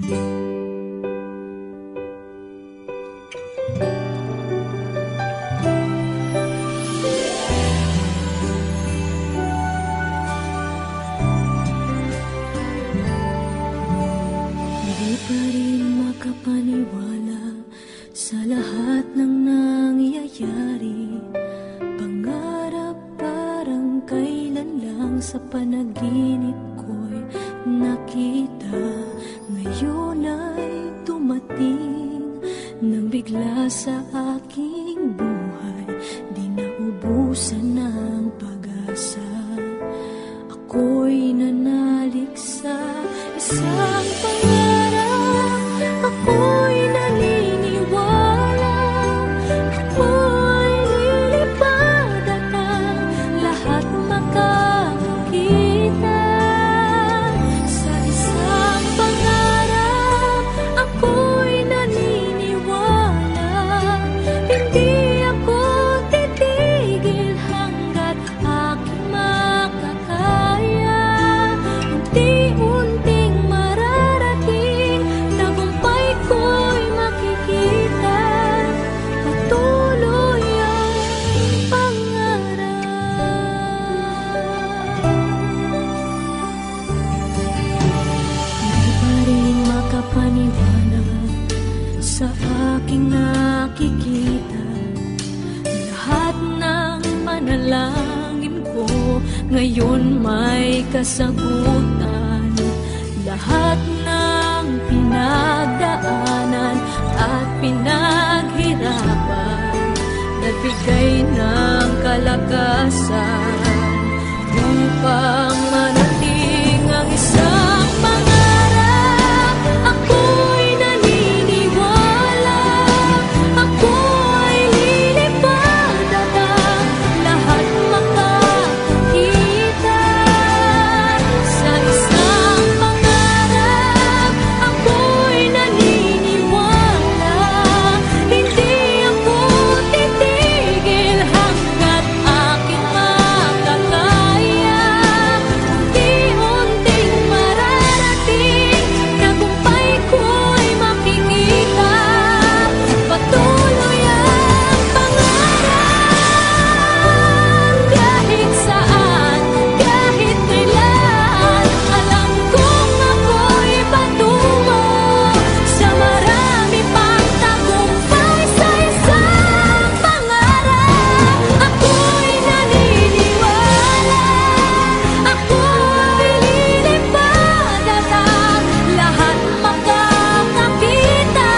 Hindi pa rin makapaniwala sa lahat ng nangyayari. Pangarap parang kailan lang sa panaginip ko'y nakita. Ngayon ay dumating nang bigla sa aking buhay. Di naubusan ng pag-asa. Ako'y nanalig sa isang pangarap. Ako'y naniniwala. Ako'y lilipad at ang lahat makakakita. Sa isang pangarap, ako'y naniniwala. Hindi ako titigil hanggat aking makakaya. Unti-unting mararating, tagumpay ko'y makikita. Patuloy ang pangarap. Hindi pa rin makapaniwala sa aking nakikita. Lahat ng panalangin ko ngayon may kasagutan. Lahat ng pinagdaanan at pinaghirapan, nagbigay ng kalakasan upang manating ang isang pangarap. Ako'y naniniwala. Ako'y lilipad at ang lahat makakakita. Sa isang pangarap, ako'y naniniwala. Hindi ako titigil hanggat aking makakaya. Unti-unting mararating, tagumpay ko'y makikita. Patuloy ang pangarap. Kahit saan, kahit kailan, alam kong ako'y patungo sa marami pang tagumpay. Sa isang pangarap, ako'y naniniwala. Ako'y lilipad at ang lahat makakakita.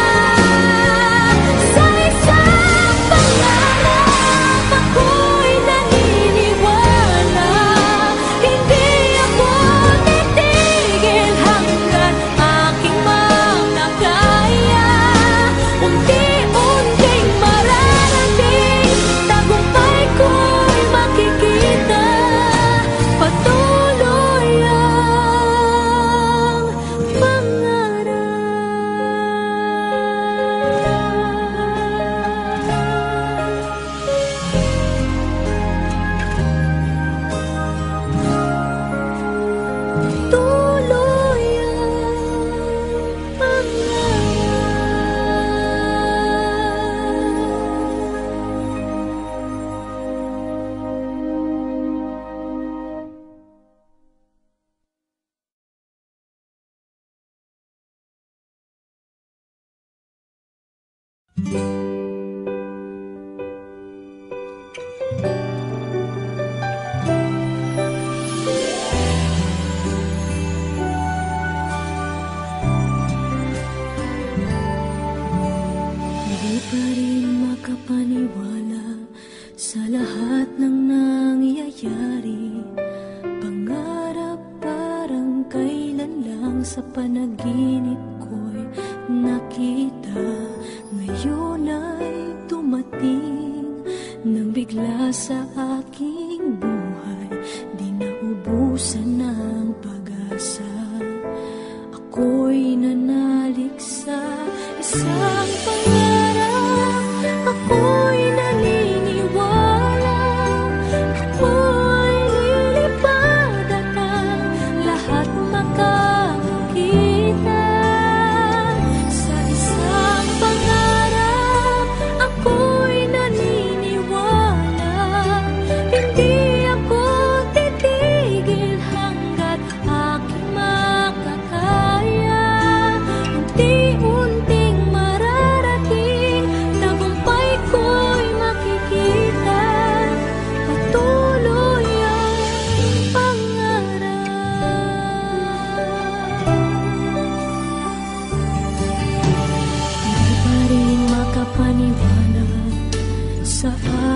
Sa isang pangarap, ako'y naniniwala. Hindi ako titigil hanggat aking makakaya. Unti-unting mararating, tagumpay ko'y makikita. Patuloy ang pangarap. Tuloy ang Hindi pa rin makapaniwala sa lahat ng nangyayari. Pangarap parang kailan lang sa panaginip ko'y nakita. Ngayon ay dumating nang bigla sa aking buhay. Di naubusan ng pag-asa. Ako'y nanalig sa isang pangarap. Ako'y naniniwala. Ako'y lilipad at ang lahat makakakita.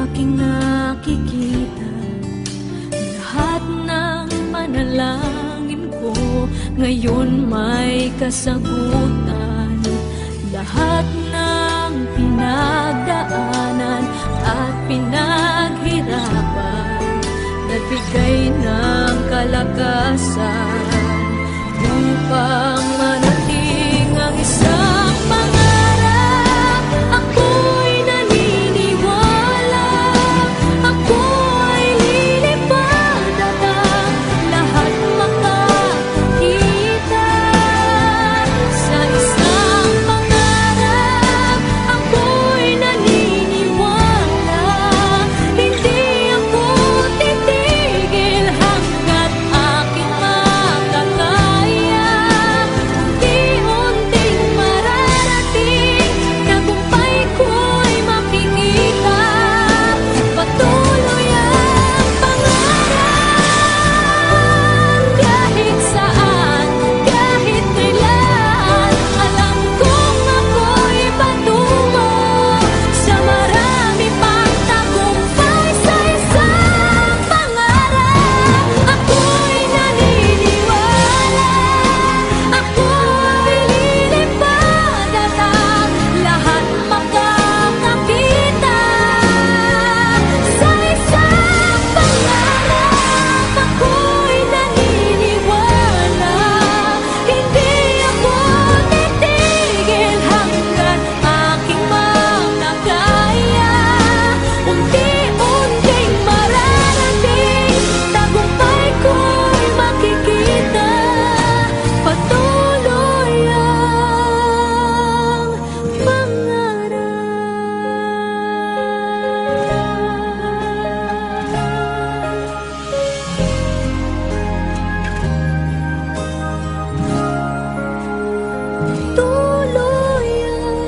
aking nakikita, lahat ng panalangin ko ngayon may kasagutan. Lahat ng pinagdaanan at pinaghirapan, nagbigay ng kalakasan upang manating ang isang pangarap. Ako'y naniniwala, ako'y lilipad at ang lahat makakakita sa isang pangarap. Ako'y naniniwala, hindi ako titigil hanggat aking makakaya. Unti-unting mararating, tagumpay ko'y makikita. Patuloy ang pangarap, kahit saan, kahit kailan. Alam kong ako'y patungo sa marami pang tagumpay sa isang pangarap. Ako'y naniniwala, ako'y lilipad at ang lahat makakakita sa isang pangarap. Ako'y naniniwala, hindi ako titigil hanggat aking makakaya. Unti-unting mararating, tagumpay ko'y makikita. Patuloy ang pangarap. Tuloy ang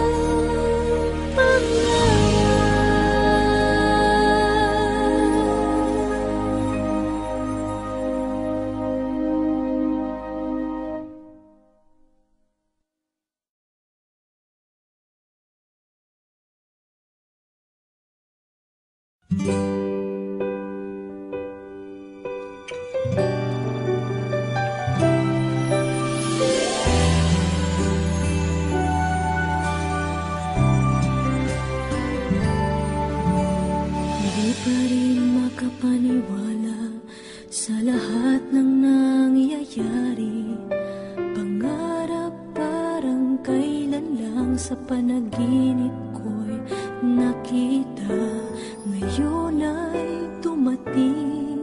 Hindi pa rin makapaniwala sa lahat ng nangyayari. Pangarap parang kailan lang sa panaginip ko'y nakita. Ngayon ay dumating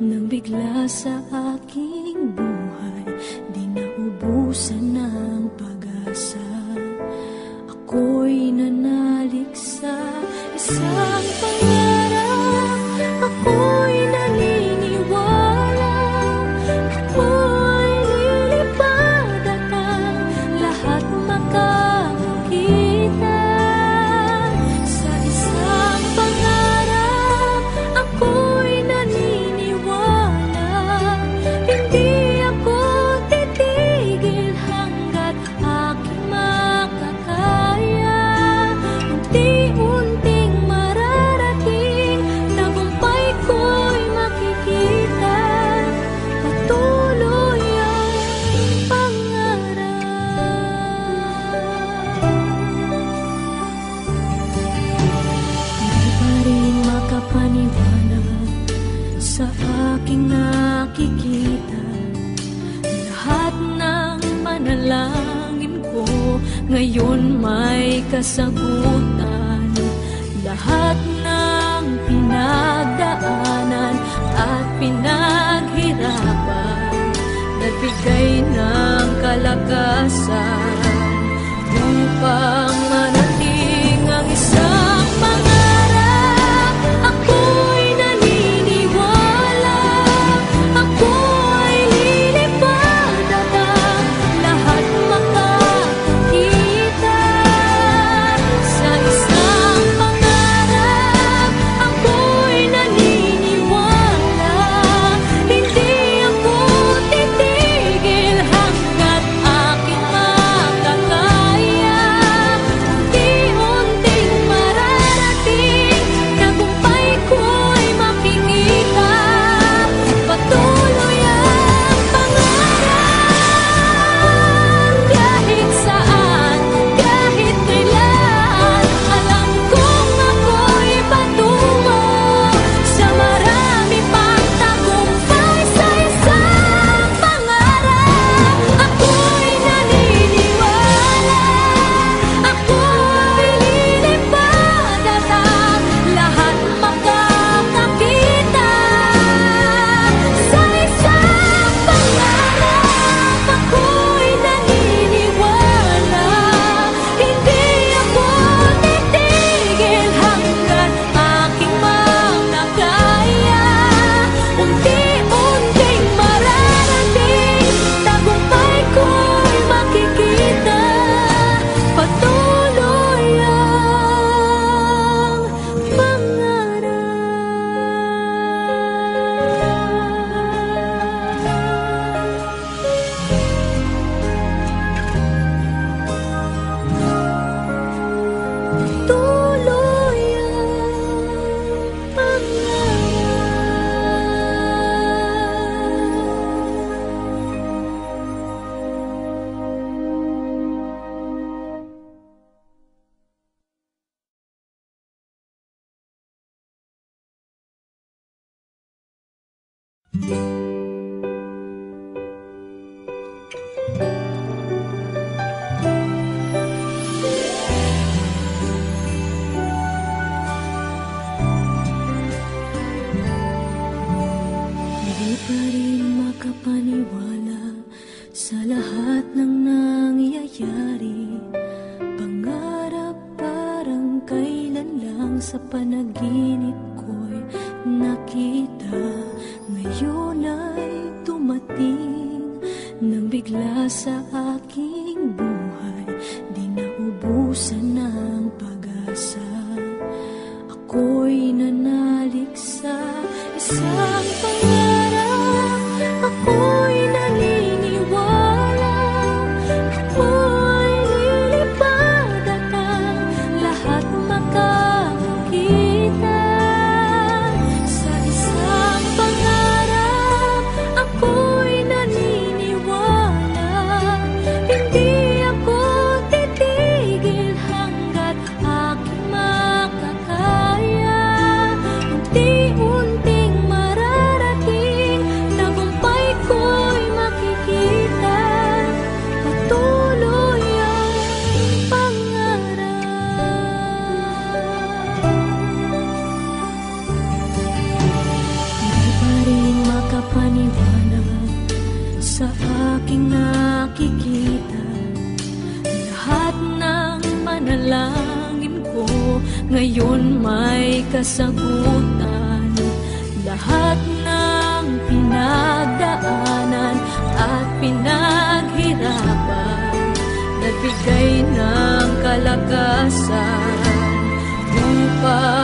nang bigla sa aking buhay, di naubusan ng pag-asa. Ako'y nanalik sa isang pangarap. Ako'y naniniwala, ako'y lilipad at ang lahat makakakita sa isang pangarap. Ako'y naniniwala, hindi ako titigil hanggat aking makakaya. Unti-unting mararating, tagumpay ko'y makikita. Patuloy ang pangarap. Hindi pa rin makapaniwala sa aking nakikita, lahat ng panalangin ko ngayon may kasagutan. Lahat ng pinagdaanan at pinaghirapan, nagbigay ng kalakasan upang manating ang isang pangarap. Ako'y naniniwala, ako'y lilipad at ang lahat makakakita sa isang pangarap. Ako'y naniniwala, hindi ako titigil hanggat aking Hindi pa rin makapaniwala sa lahat ng nangyayari. Pangarap parang kailan lang sa panaginip ko'y nakita. Ngayon ay dumating nang bigla sa aking buhay. Di naubusan ng pag-asa. Ako'y nanalig sa isang pangarap. Ako'y naniniwala. Ako'y lilipad at ang lahat makakakita. Sa isang pangarap, ako'y naniniwala. Hindi ako titigil hanggat aking makakaya. Unti-unting mararating, tagumpay ko'y makikita. Patuloy ang pangarap. Hindi pa rin makapaniwala sa aking nakikita. Lahat ng panalangin ko ngayon may kasagutan. Lahat ng pinagdaanan at pinaghirapan, nagbigay ng kalakasan upang